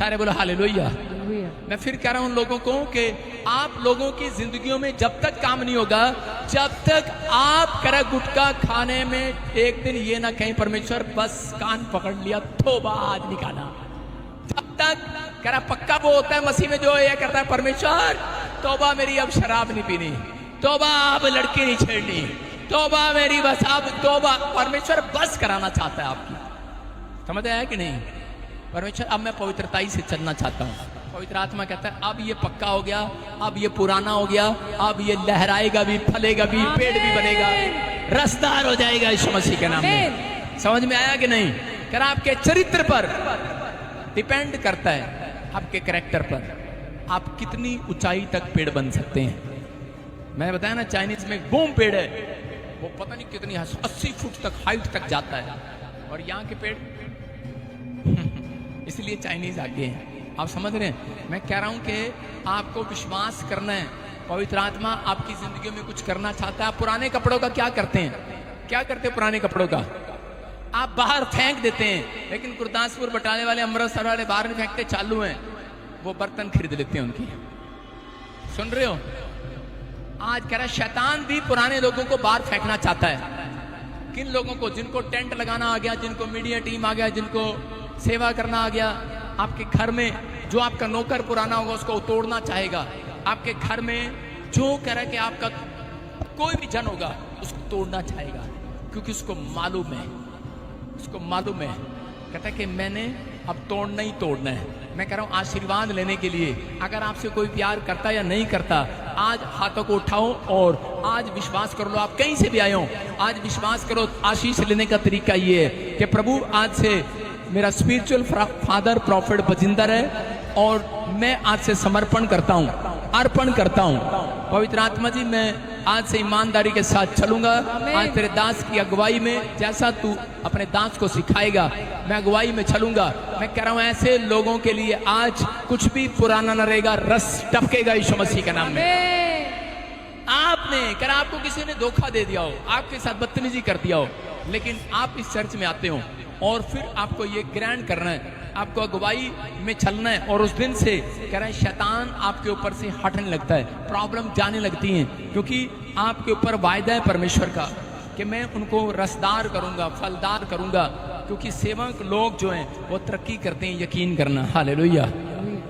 सारे बोलो हालेलुया। मैं फिर कह रहा हूं उन लोगों को कि आप लोगों की जिंदगियों में जब तक काम नहीं होगा, जब तक आप करा गुटखा खाने में एक दिन ये ना कहीं परमेश्वर बस कान पकड़ लिया तौबा आज निकाला, जब तक करा पक्का वो होता है मसीह में जो ये करता है परमेश्वर तौबा मेरी अब शराब नहीं पीनी, तौबा अब लड़की नहीं छेड़नी, तौबा मेरी बस अब तौबा, परमेश्वर बस कराना चाहता है आपकी। समझ आया कि नहीं? परमेश्वर अब मैं पवित्रताई से चलना चाहता हूँ। पवित्र आत्मा कहता है अब ये पक्का हो गया, अब ये पुराना हो गया, अब ये लहराएगा भी, फलेगा भी, पेड़ भी बनेगा, रसदार हो जाएगा यीशु मसीह के नाम में। समझ में आया कि नहीं? कर आपके चरित्र पर डिपेंड करता है, आपके कैरेक्टर पर आप कितनी ऊंचाई तक पेड़ बन सकते हैं। मैं बताया ना चाइनीज में बूम पेड़ है, वो पता नहीं कितनी 80 फुट तक हाइट तक जाता है, और यहाँ के पेड़ इसलिए चाइनीज आगे हैं। आप समझ रहे हैं? मैं कह रहा हूं कि आपको विश्वास करना है, पवित्र आत्मा आपकी जिंदगी में कुछ करना चाहता है। आप पुराने कपड़ों का क्या करते हैं? क्या करते हैं पुराने कपड़ों का? आप बाहर फेंक देते हैं, लेकिन गुरदासपुर बटाले वाले, अमृतसर वाले बाहर नहीं फेंकते, चालू हैं, वो बर्तन खरीद लेते हैं उनकी। सुन रहे हो? आज कह रहा है शैतान भी पुराने लोगों को बाहर फेंकना चाहता है। किन लोगों को? जिनको टेंट लगाना आ गया, जिनको मीडिया टीम आ गया, जिनको सेवा करना आ गया। आपके घर में जो आपका नौकर पुराना होगा उसको तोड़ना चाहेगा। आपके घर में जो कह रहा है कि आपका कोई भी जन होगा उसको तोड़ना चाहेगा, क्योंकि उसको मालूम है, उसको मालूम है, कहता है कि मैंने अब तोड़ना ही तोड़ना है। मैं कह रहा हूं आशीर्वाद लेने के लिए अगर आपसे कोई प्यार करता या नहीं करता, आज हाथों को उठाओ और आज विश्वास कर लो। आप कहीं से भी आए हो, आज विश्वास करो। आशीष लेने का तरीका ये है कि प्रभु आज से मेरा स्पिरिचुअल फादर प्रॉफिट बजिंदर है और मैं आज से समर्पण करता हूँ, अर्पण करता हूँ। पवित्र आत्मा जी मैं आज से ईमानदारी के साथ चलूंगा। आज तेरे दास की अगुवाई में जैसा तू अपने दास को सिखाएगा मैं अगुवाई में चलूंगा। मैं कह रहा हूं ऐसे लोगों के लिए आज कुछ भी पुराना न रहेगा, रस टपकेगा यीशु मसीह के नाम में। आपने कर आपको किसी ने धोखा दे दिया हो, आपके साथ बदतमीजी कर दिया हो, लेकिन आप इस चर्च में आते हो और फिर आपको ये ग्रैंड करना है, आपको अगुवाई में चलना है, और उस दिन से कह रहे हैं शैतान आपके ऊपर से हटने लगता है, प्रॉब्लम जाने लगती हैं, क्योंकि आपके ऊपर वायदा है परमेश्वर का कि मैं उनको रसदार करूंगा, फलदार करूंगा, क्योंकि सेवक लोग जो हैं वो तरक्की करते हैं। यकीन करना, हालेलुया।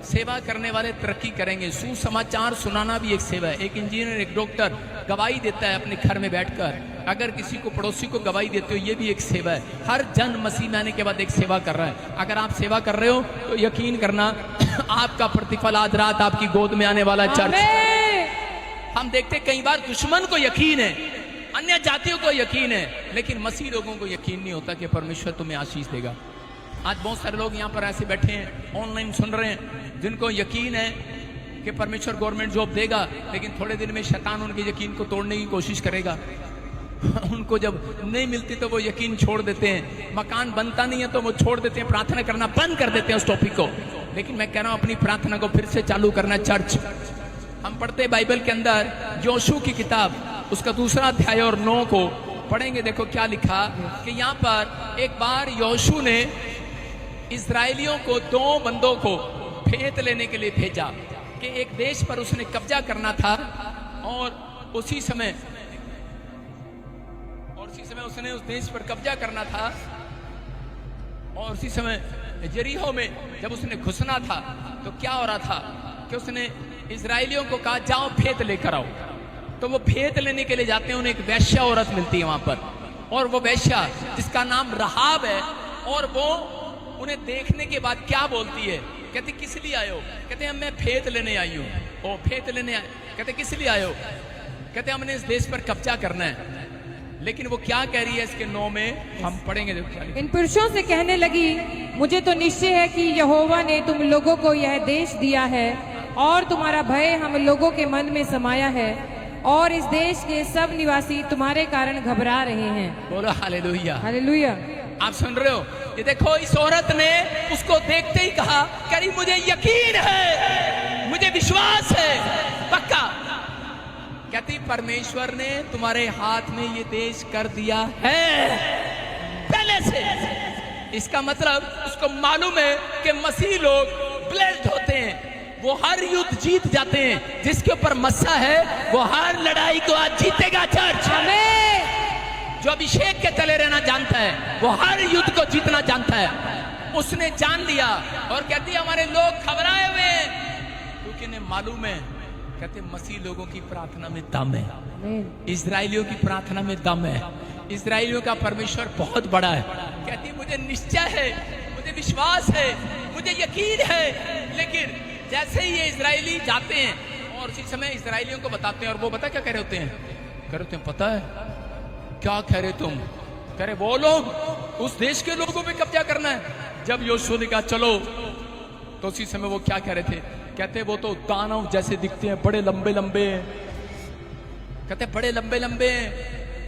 सेवा करने वाले तरक्की करेंगे। सुसमाचार सुनाना भी एक सेवा है। एक इंजीनियर, एक डॉक्टर गवाही देता है अपने घर में बैठकर, अगर किसी को पड़ोसी को गवाही देते हो, ये भी एक सेवा है। हर जन मसीह में आने के बाद एक सेवा कर रहा है। अगर आप सेवा कर रहे हो तो यकीन करना आपका प्रतिफल आज रात आपकी गोद में आने वाला। चर्च हम देखते कई बार दुश्मन को यकीन है, अन्य जातियों को यकीन है, लेकिन मसीह लोगों को यकीन नहीं होता कि परमेश्वर तुम्हें आशीष देगा। आज बहुत सारे लोग यहाँ पर ऐसे बैठे हैं, ऑनलाइन सुन रहे हैं, जिनको यकीन है कि परमेश्वर गवर्नमेंट जॉब देगा, लेकिन थोड़े दिन में शैतान उनके यकीन को तोड़ने की कोशिश करेगा। उनको जब नहीं मिलती तो वो यकीन छोड़ देते हैं, मकान बनता नहीं है तो वो छोड़ देते हैं, प्रार्थना करना बंद कर देते हैं उस टॉपिक को। लेकिन मैं कह रहा हूं अपनी प्रार्थना को फिर से चालू करना। चर्च हम पढ़ते बाइबल के अंदर योशू की किताब उसका 2 अध्याय और 9 को पढ़ेंगे। देखो क्या लिखा कि यहाँ पर एक बार योशू ने इस्राएलियों को 2 बंदों को भेंत लेने के लिए भेजा कि एक देश पर उसने कब्जा करना था, और उसी समय उसने उस देश पर कब्जा करना था, और उसी समय यरीहो में जब उसने घुसना था तो क्या हो रहा था कि उसने इजराइलियों को कहा जाओ भेंत लेकर आओ। तो वो भेंत लेने के लिए जाते हैं, उन्हें एक वैश्या औरत मिलती है वहां पर, और वो वैश्या जिसका नाम रहाब है, और वो उन्हें देखने के बाद क्या बोलती है, कहते किस लिए आए हो? कहते हैं मैं भेंत लेने आई हूँ। ओ भेंत लेने आए? कहते किस लिए आए हो? कहते हमने इस देश पर कब्जा करना है। लेकिन वो क्या कह रही है इसके 9 में हम पढ़ेंगे। इन पुरुषों से कहने लगी मुझे तो निश्चय है कि यहोवा ने तुम लोगों को यह देश दिया है, और तुम्हारा भय हम लोगों के मन में समाया है, और इस देश के सब निवासी तुम्हारे कारण घबरा रहे हैं। बोलो हालेलुया, हालेलुया। आप सुन रहे हो? ये देखो इस औरत ने उसको देखते ही कहा करी मुझे यकीन है, मुझे विश्वास है, पक्का। कहती परमेश्वर ने तुम्हारे हाथ में ये देश कर दिया है पहले से। इसका मतलब उसको मालूम है कि मसीह लोग ब्लेस्ड होते हैं वो हर युद्ध जीत जाते हैं। जिसके ऊपर मस्सा है वो हर लड़ाई को आज जीतेगा। चर्च जो अभिषेक के तले रहना जानता है वो हर युद्ध को जीतना जानता है। उसने जान लिया और कहती है हमारे लोग घबराए हुए हैं क्योंकि इन्हें मालूम है, कहते मसीह लोगों की प्रार्थना में दम है, इजरायलियों की प्रार्थना में दम है, इजरायलियों का परमेश्वर बहुत बड़ा है। कहती है मुझे निश्चय है, मुझे विश्वास है, मुझे यकीन है। लेकिन जैसे ही ये इजरायली जाते हैं और उसी समय इजरायलियों को बताते हैं और वो बता क्या कह रहे होते हैं, कह रहे होते हैं पता है क्या कह रहे तुम, कह रहे वो लोग उस देश के लोगों पे कब्जा करना है। जब यहोशू ने कहा चलो तो उसी समय वो क्या कह रहे थे, कहते वो तो दानव जैसे दिखते हैं, बड़े लंबे लंबे, कहते बड़े लंबे लंबे,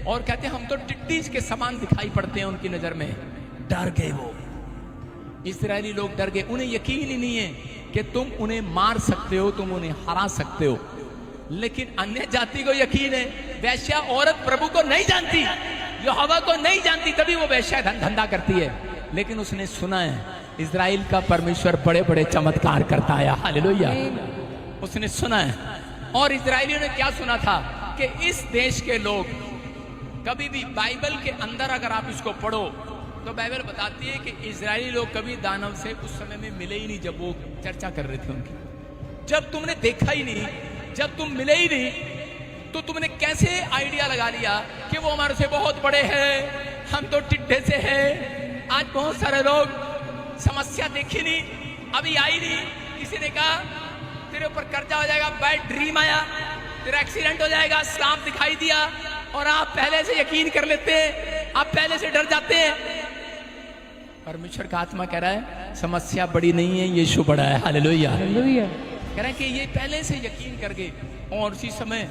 और कहते हम तो टिड्डी के समान दिखाई पड़ते हैं उनकी नजर में। डर गए वो इस्राएली लोग, डर गए। उन्हें यकीन ही नहीं है कि तुम उन्हें मार सकते हो, तुम उन्हें हरा सकते हो। लेकिन अन्य जाति को यकीन है। वैश्या औरत प्रभु को नहीं जानती, यहोवा को नहीं जानती, तभी वो वैश्या धंधा करती है। लेकिन उसने सुना है इजराइल का परमेश्वर बड़े बड़े चमत्कार करता है। हालेलुया। उसने सुना है। और इजरायलियों ने क्या सुना था कि इस देश के लोग कभी भी, बाइबल के अंदर अगर आप इसको पढ़ो तो बाइबल बताती है कि इजरायली लोग कभी दानव से उस समय में मिले ही नहीं जब वो चर्चा कर रहे थे उनकी। जब तुमने देखा ही नहीं, जब तुम मिले ही नहीं, तो तुमने कैसे आइडिया लगा लिया कि वो हमारे से बहुत बड़े हैं, हम तो टिड्ढे से हैं। आज बहुत सारे लोग समस्या देखी नहीं, अभी आई नहीं, किसी ने कहा तेरे ऊपर कर्जा हो जाएगा, बैड ड्रीम आया, तेरा एक्सीडेंट हो जाएगा, सांप दिखाई दिया, और आप पहले से यकीन कर लेते हैं, आप पहले से डर जाते हैं। परमेश्वर का आत्मा कह रहा है समस्या बड़ी नहीं है, यीशु बड़ा है। हालेलुया। कह रहा है कि ये पहले से यकीन कर गए। और उसी समय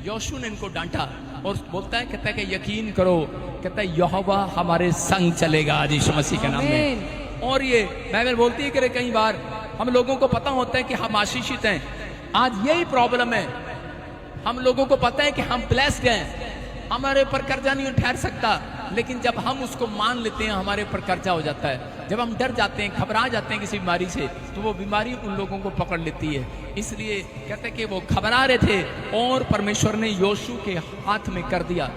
यहोशू ने इनको डांटा और बोलता है, कहता है कि यकीन करो, कहता है यहोवा हमारे संग चलेगा आज यीशु मसीह के नाम में। और ये बाइबल बोलती है कि कई बार हम लोगों को पता होता है कि हम आशीषित हैं। आज यही प्रॉब्लम है, हम लोगों को पता है कि हम ब्लेस्ड हैं, हमारे ऊपर कर्जा नहीं ठहर सकता, लेकिन जब हम उसको मान लेते हैं हमारे ऊपर कर्जा हो जाता है। जब हम डर जाते हैं, घबरा जाते हैं किसी बीमारी से, तो वो बीमारी उन लोगों को पकड़ लेती है। इसलिए कहते हैं कि वो घबरा रहे थे और परमेश्वर ने यहोशू के हाथ में कर दिया।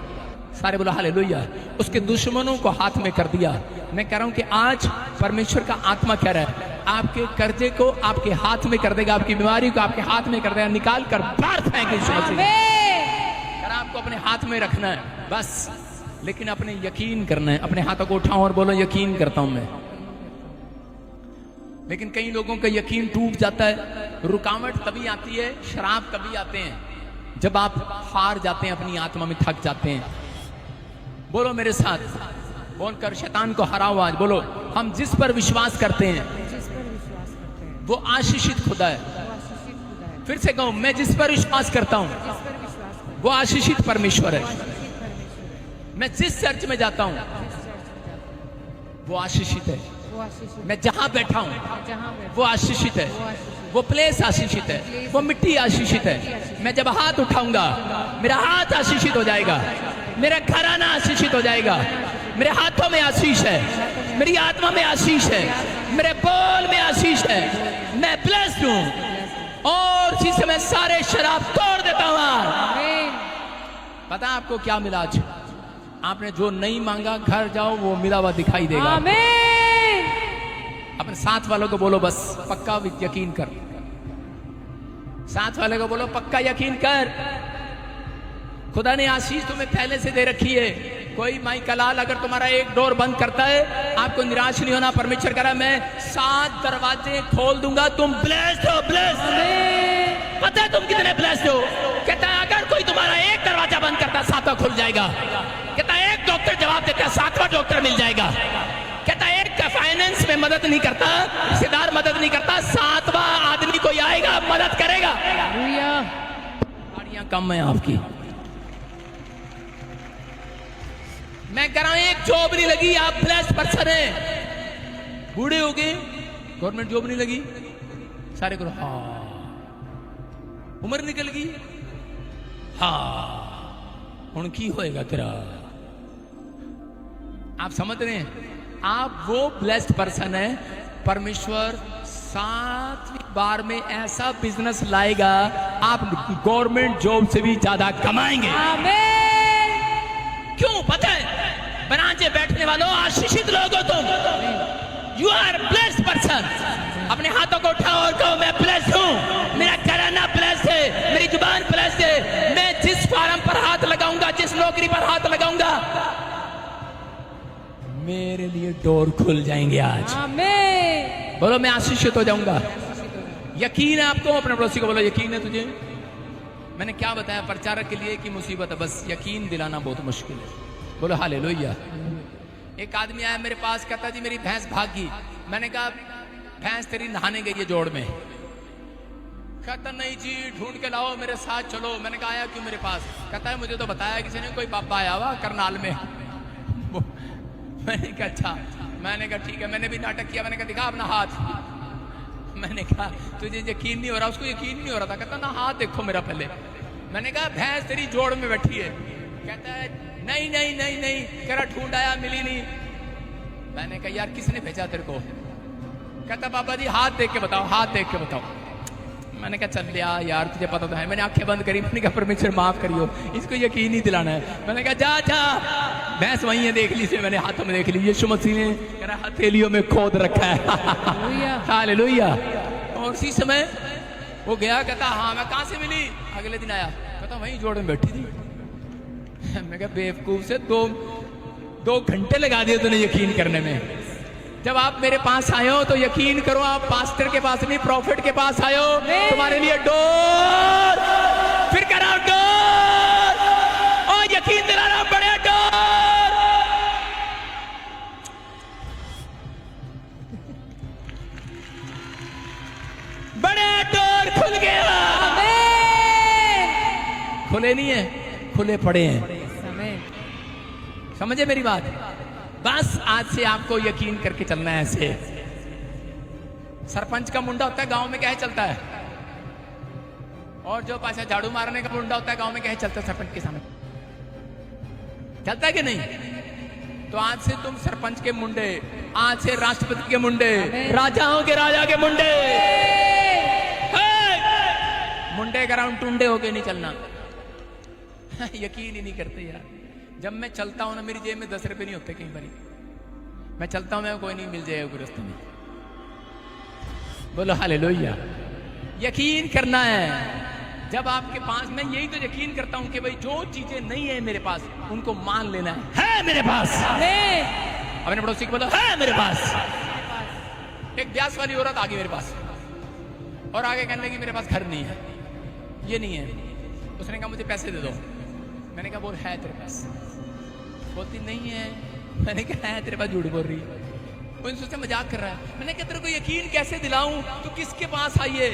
सारे बोला हालेलुया। उसके दुश्मनों को हाथ में कर दिया। मैं कह रहा हूं कि आज परमेश्वर का आत्मा कह रहा है आपके कर्जे को आपके हाथ में कर देगा, आपकी बीमारी को आपके हाथ में कर देगा, निकाल कर बाहर फेंके यीशु मसीह। आपको अपने हाथ में रखना है बस, लेकिन अपने यकीन करना है। अपने हाथों को उठाओ और बोलो यकीन करता हूं मैं। लेकिन कई लोगों का यकीन टूट जाता है। रुकावट तभी आती है, शराब तभी आते हैं जब आप हार जाते हैं, अपनी आत्मा में थक जाते हैं। बोलो मेरे साथ, बोलकर शैतान को हराओ आज। बोलो हम जिस पर विश्वास करते हैं वो आशीषित खुदा है। फिर से कहूं, मैं जिस पर विश्वास करता हूं वो आशीषित परमेश्वर है। मैं जिस चर्च में जाता हूं वो आशीषित है। मैं जहां बैठा हूं वो आशीषित है। वो प्लेस आशीषित है, वो मिट्टी आशीषित है। मैं जब हाथ उठाऊंगा मेरा हाथ आशीषित हो जाएगा, मेरा घराना आशीषित हो जाएगा। मेरे हाथों में आशीष है, मेरी आत्मा में आशीष है, मेरे बोल में आशीष है। मैं ब्लेस्ड हूं और इसी समय सारे शराब तोड़ देता हूं। पता आपको क्या मिला आज? आपने जो नहीं मांगा, घर जाओ वो मिला हुआ दिखाई देगा। आमीन। अपने साथ वालों को बोलो बस पक्का यकीन कर। साथ वाले को बोलो पक्का यकीन कर, खुदा ने आशीष तुम्हें पहले से दे रखी है। कोई माई कलाल अगर तुम्हारा एक डोर बंद करता है, आपको निराश नहीं होना। परमेश्वर कह रहा है मैं 7 दरवाजे खोल दूंगा। तुम ब्लेस्ड हो, ब्लेस्ड। पता है तुम कितने ब्लेस्ड हो? कहता है अगर कोई तुम्हारा एक दरवाजा बंद करता है 7वां खुल जाएगा। कहता है एक डॉक्टर जवाब देता है 7वां डॉक्टर मिल जाएगा। कहता है एक फाइनेंस में मदद नहीं करता, रिश्तेदार मदद नहीं करता, 7वां आदमी कोई आएगा मदद करेगा। गाड़ियां कम है आपकी। मैं कह रहा हूं एक जॉब नहीं लगी, आप ब्लेस्ड पर्सन है। बूढ़े हो गए, गवर्नमेंट जॉब नहीं लगी, सारे करो हाँ। उम्र निकल गई, हाँ हुण की होएगा तेरा। आप समझ रहे हैं? आप वो ब्लेस्ड पर्सन है, परमेश्वर 7वीं बार में ऐसा बिजनेस लाएगा, आप गवर्नमेंट जॉब से भी ज्यादा कमाएंगे। आमीन। क्यों पता है? बनाचे बैठने वालों, आशीषित लोग हो तुम। You are blessed person. अपने हाथों को उठाओ और कहो मैं ब्लेस्ड हूं, मेरा घराना ब्लेस्ड है, मेरी जुबान ब्लेस्ड है। मैं जिस फार्म पर हाथ लगाऊंगा, जिस नौकरी पर हाथ लगाऊंगा, मेरे लिए डोर खुल जाएंगे आज। आमीन। बोलो मैं आशीषित हो जाऊंगा। यकीन है आपको? अपने पड़ोसी को बोलो यकीन है तुझे? मैंने क्या बताया प्रचारक के लिए कि मुसीबत है, बस यकीन दिलाना बहुत मुश्किल है। बोलो हालेलुया। एक आदमी आया मेरे पास, कहता जी मेरी भैंस भागी। मैंने कहा भैंस तेरी नहाने गई है जोड़ में। कहता नहीं जी ढूंढ के लाओ, मेरे साथ चलो। मैंने कहा आया क्यों मेरे पास? कहता है मुझे तो बताया किसी ने, कोई बाबा आया हुआ करनाल में। मैंने कहा अच्छा। मैंने कहा ठीक है। मैंने भी नाटक किया। मैंने कहा दिखा अपना हाथ। मैंने कहा तुझे यकीन नहीं हो रहा? उसको यकीन नहीं हो रहा था। कहता ना हाथ देखो मेरा पहले। मैंने कहा भैंस तेरी जोड़ में बैठी है। कहता है नहीं नहीं नहीं नहीं, कह रहा ढूंढ आया मिली नहीं। मैंने कहा यार किसने भेजा तेरे को? कहता बाबा जी हाथ देख के बताओ, हाथ देख के बताओ। मैंने कहा चल यार तुझे पता तो है। मैंने आंखें बंद करी। मैंने कहा परमेश्वर माफ करियो, इसको यकीन ही दिलाना है। मैंने कहा जा जा, भैंस वही है देख ली से। मैंने हाथों में देख ली, यीशु मसीह ने कह रहा हथेलियों में खोद रखा है। हालेलुया। और उसी समय वो गया, कहता हाँ मैं कहां से मिली? अगले दिन आया, कहता वही जोड़ में बैठी थी। मैं कहा बेवकूफ से दो घंटे लगा दिए तूने यकीन करने में। जब आप मेरे पास आए हो तो यकीन करो, आप पास्टर के पास नहीं प्रॉफिट के पास आए हो। तुम्हारे लिए डोर, फिर कराओ डोर, और यकीन दिलाना बड़े डोर। बड़े डोर खुल गया। खुले नहीं है, खुले पड़े हैं। समझे मेरी बात? बस आज से आपको यकीन करके चलना है। ऐसे सरपंच का मुंडा होता है गांव में, क्या है चलता है? और जो पासा झाड़ू मारने का मुंडा होता है गांव में, क्या है चलता है? सरपंच के सामने चलता है कि नहीं? तो आज से तुम सरपंच के मुंडे, आज से राष्ट्रपति के मुंडे, राजाओं के राजा के मुंडे, मुंडे कराउंड टुंडे होके नहीं चलना। यकीन ही नहीं करते यार। जब मैं चलता हूं ना, मेरी जेब में 10 रुपए नहीं होते। कई बार मैं चलता हूं, मैं कोई नहीं मिल जाएगा रास्ते में। बोलो हालेलुया। यकीन करना है। जब आपके पास, मैं यही तो यकीन करता हूं कि भाई जो चीजें नहीं है मेरे पास, उनको मान लेना है मेरे पास। अपने पड़ोसी को बोलो है मेरे पास। एक ब्यास वाली औरत आ गई मेरे पास और आगे कहने लगी मेरे पास घर नहीं है, ये नहीं है। उसने कहा मुझे पैसे दे दो। मैंने कहा बोल है तेरे पास? बोलती नहीं है। मैंने कहा है तेरे पास? झूठ बोल रही है। उन्होंने सोचा मजाक कर रहा है। मैंने कहा तेरे को यकीन कैसे दिलाऊं? तू किसके पास आई है?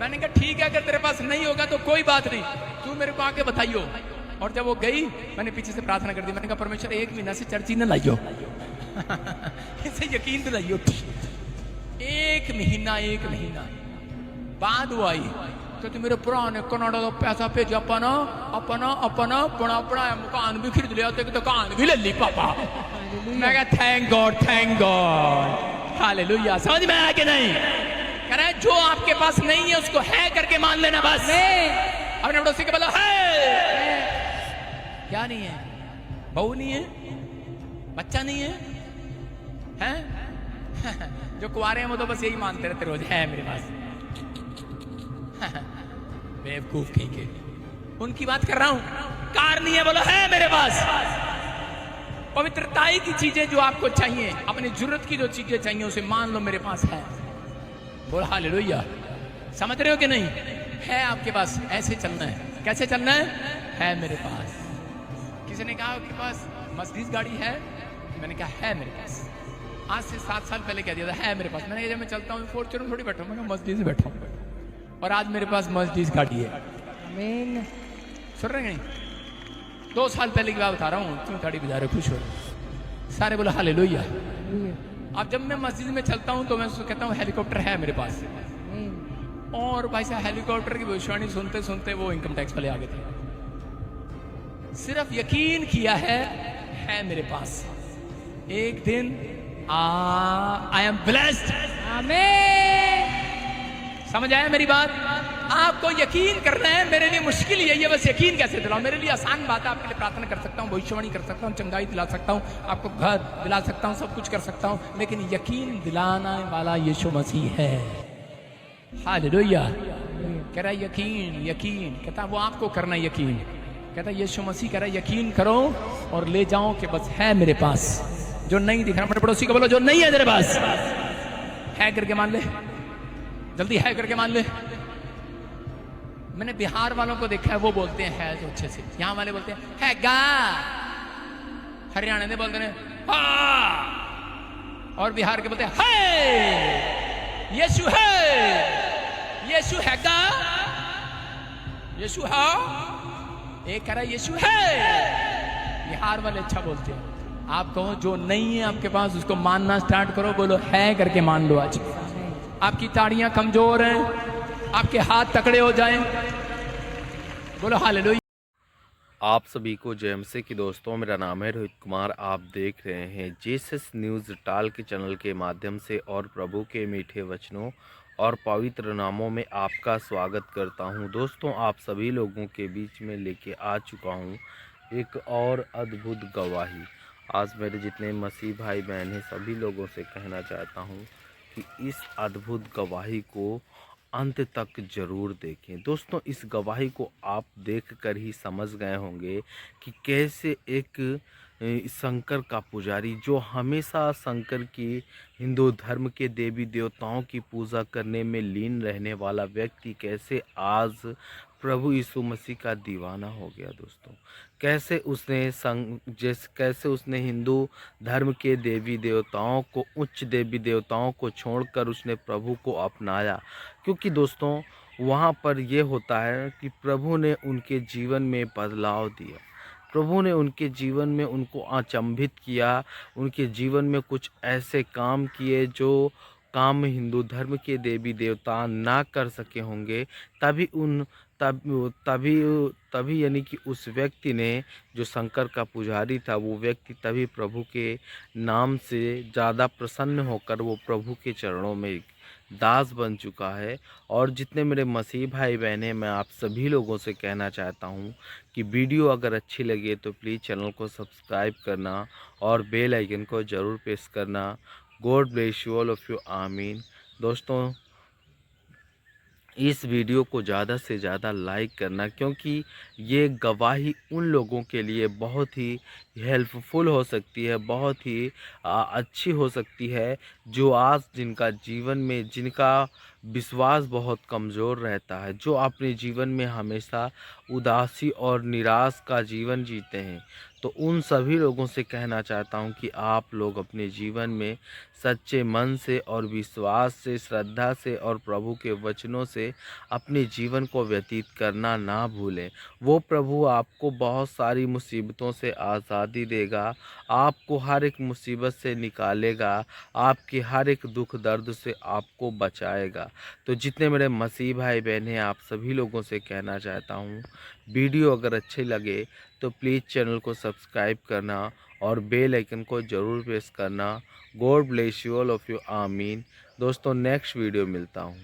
मैंने कहा ठीक है, अगर तेरे पास नहीं होगा तो कोई बात नहीं, तू मेरे को आके बताइयो। और जब वो गई, मैंने पीछे से प्रार्थना कर दी। मैंने कहा परमेश्वर 1 महीना से चर्च ही न लाइयो। इसे यकीन दिलाइयो। 1 महीना बाद वो आई, तो मेरे पुराने कनाडा का पैसा भेजा अपना अपना अपना अपना अपना मकान भी खरीद लिया, तो दुकान भी ले ली पापा। मैं कहा thank God, thank God. Hallelujah. समझ में आया कि नहीं? कह रहा है जो आपके पास नहीं है उसको है करके मान लेना बस। अपने पड़ोसी के बोलो है। क्या नहीं है? बहू नहीं है, बच्चा नहीं है, हैं? जो कुआरे हैं वो तो बस यही मानते रहते रोज, है मेरे पास। बेवकूफ कहीं के, उनकी बात कर रहा हूं। कार नहीं है, बोलो है मेरे पास। पवित्रताई की चीजें जो आपको चाहिए, अपनी जरूरत की जो चीजें चाहिए, उसे मान लो मेरे पास है। बोलो हालेलुया। समझ रहे हो कि नहीं? है आपके पास। ऐसे चलना है। कैसे चलना है मेरे पास। किसी ने कहा आपके पास मर्सिडीज गाड़ी है? मैंने कहा है मेरे पास। आज से 7 साल पहले कह दिया था है मेरे पास। मैंने कहा जब मैं चलता हूँ फॉर्च्यूनर थोड़ी बैठा हूँ, मैं मर्सिडीज में बैठा हूँ, और आज मेरे पास मर्सिडीज गाड़ी है। आमीन। सुन रहे नहीं? 2 साल पहले की बात बता रहा हूँ। क्यों ताड़ी बजा रहे, खुश हो रहे? सारे बोलो हालेलुया। अब जब मैं मस्जिद में चलता हूँ तो मैं कहता हूँ हेलीकॉप्टर है मेरे पास। और भाई साहब हेलीकॉप्टर की भविष्यवाणी सुनते सुनते वो इनकम टैक्स वाले आ गए थे। सिर्फ यकीन किया है मेरे पास। एक दिन आई एम ब्लेस्ड। आमीन। समझ आया मेरी बात? आपको यकीन करना है, मेरे लिए मुश्किल यही है, बस यकीन कैसे दिलाऊं। मेरे लिए आसान बात है, आपके लिए प्रार्थना कर सकता हूं, भविष्यवाणी कर सकता हूं, चंगाई दिला सकता हूं, आपको घर दिला सकता हूं, सब कुछ कर सकता हूं, लेकिन यकीन दिलाने वाला यीशु मसीह है। हालेलुया। कह रहा है यकीन, यकीन, कहता वो आपको करना है यकीन। कहता यीशु मसीह कह रहा है यकीन करो और ले जाओ कि बस है मेरे पास। जो नहीं दिख रहा, अपने पड़ोसी को बोलो जो नहीं है तेरे पास है करके मान ले, जल्दी है करके मान ले। मैंने बिहार वालों को देखा है, वो बोलते हैं है तो अच्छे से, यहां वाले बोलते हैं है गा, हरियाणा में बोलते हैं हा, और बिहार के बोलते हैं है, यीशु है, यीशु है गा, यीशु है, एक कह रहा है यीशु है। बिहार वाले अच्छा बोलते हैं। आप कहो जो नहीं है आपके पास उसको मानना स्टार्ट करो, बोलो है करके मान लो। आज आपकी ताड़ियां कमजोर हैं, आपके हाथ तकड़े हो जाएं, बोलो हालेलुया। आप सभी को जय मसीह की दोस्तों, मेरा नाम है रोहित कुमार। आप देख रहे हैं जीसस न्यूज़ टाल के चैनल के माध्यम से, और प्रभु के मीठे वचनों और पवित्र नामों में आपका स्वागत करता हूं। दोस्तों, आप सभी लोगों के बीच में लेके आ चुका हूं एक और अद्भुत गवाही। आज मेरे जितने मसीह भाई बहन हैं, सभी लोगों से कहना चाहता हूं कि इस अद्भुत गवाही को अंत तक ज़रूर देखें। दोस्तों, इस गवाही को आप देखकर ही समझ गए होंगे कि कैसे एक शंकर का पुजारी, जो हमेशा शंकर की हिंदू धर्म के देवी देवताओं की पूजा करने में लीन रहने वाला व्यक्ति, कैसे आज प्रभु यीशु मसीह का दीवाना हो गया। दोस्तों, कैसे उसने हिंदू धर्म के देवी देवताओं को, उच्च देवी देवताओं को छोड़कर उसने प्रभु को अपनाया। क्योंकि दोस्तों, वहाँ पर ये होता है कि प्रभु ने उनके जीवन में बदलाव दिया, प्रभु ने उनके जीवन में उनको अचंभित किया, उनके जीवन में कुछ ऐसे काम किए जो काम हिंदू धर्म के देवी देवता ना कर सके होंगे। तभी यानी कि उस व्यक्ति ने, जो शंकर का पुजारी था, वो व्यक्ति तभी प्रभु के नाम से ज़्यादा प्रसन्न होकर वो प्रभु के चरणों में दास बन चुका है। और जितने मेरे मसीह भाई बहन हैं, मैं आप सभी लोगों से कहना चाहता हूं कि वीडियो अगर अच्छी लगे तो प्लीज़ चैनल को सब्सक्राइब करना और बेल आइकन को ज़रूर प्रेस करना। God bless you all of you, आमीन। दोस्तों, इस वीडियो को ज़्यादा से ज़्यादा लाइक करना, क्योंकि ये गवाही उन लोगों के लिए बहुत ही हेल्पफुल हो सकती है, बहुत ही अच्छी हो सकती है, जो आज जिनका जीवन में, जिनका विश्वास बहुत कमज़ोर रहता है, जो अपने जीवन में हमेशा उदासी और निराश का जीवन जीते हैं। तो उन सभी लोगों से कहना चाहता हूं कि आप लोग अपने जीवन में सच्चे मन से और विश्वास से, श्रद्धा से और प्रभु के वचनों से अपने जीवन को व्यतीत करना ना भूलें। वो प्रभु आपको बहुत सारी मुसीबतों से आज़ादी देगा, आपको हर एक मुसीबत से निकालेगा, आपके हर एक दुख दर्द से आपको बचाएगा। तो जितने मेरे मसीह भाई बहन हैं, आप सभी लोगों से कहना चाहता हूँ, वीडियो अगर अच्छे लगे तो प्लीज़ चैनल को सब्सक्राइब करना और बेल आइकन को ज़रूर प्रेस करना। God bless you all of you, आमीन। दोस्तों, नेक्स्ट वीडियो मिलता हूँ।